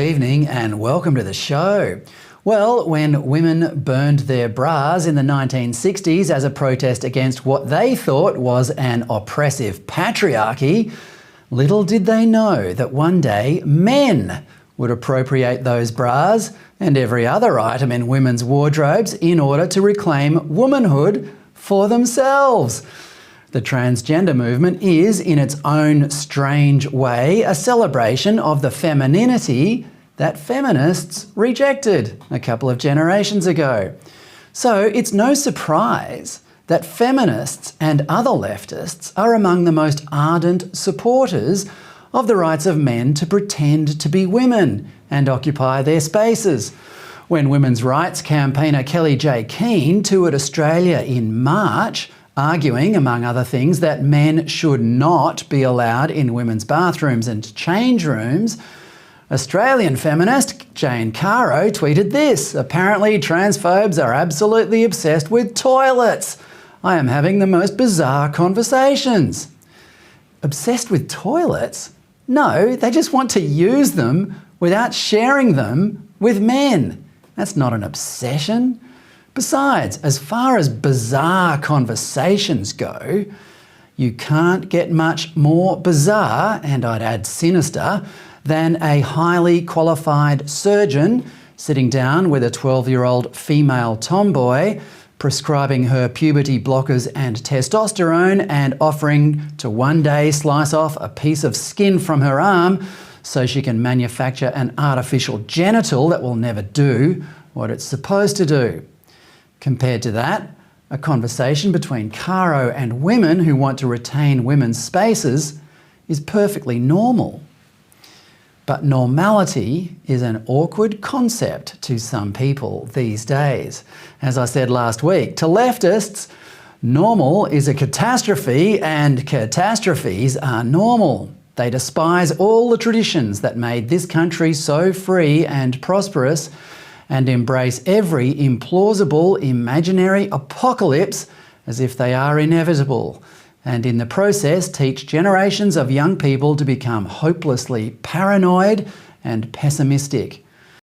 evening and welcome to the show. Well, when women burned their bras in the 1960s as a protest against what they thought was an oppressive patriarchy, little did they know that one day men would appropriate those bras and every other item in women's wardrobes in order to reclaim womanhood for themselves. The transgender movement is, in its own strange way, a celebration of the femininity that feminists rejected a couple of generations ago. So it's no surprise that feminists and other leftists are among the most ardent supporters of the rights of men to pretend to be women and occupy their spaces. When women's rights campaigner Kellie J. Keane toured Australia in March, arguing, among other things, that men should not be allowed in women's bathrooms and change rooms, Australian feminist Jane Caro tweeted this: "Apparently transphobes are absolutely obsessed with toilets. I am having the most bizarre conversations." Obsessed with toilets? No, they just want to use them without sharing them with men. That's not an obsession. Besides, as far as bizarre conversations go, you can't get much more bizarre, and I'd add sinister, than a highly qualified surgeon sitting down with a 12-year-old female tomboy, prescribing her puberty blockers and testosterone and offering to one day slice off a piece of skin from her arm so she can manufacture an artificial genital that will never do what it's supposed to do. Compared to that, a conversation between Caro and women who want to retain women's spaces is perfectly normal. But normality is an awkward concept to some people these days. As I said last week, to leftists, normal is a catastrophe and catastrophes are normal. They despise all the traditions that made this country so free and prosperous and embrace every implausible imaginary apocalypse as if they are inevitable, and in the process teach generations of young people to become hopelessly paranoid and pessimistic.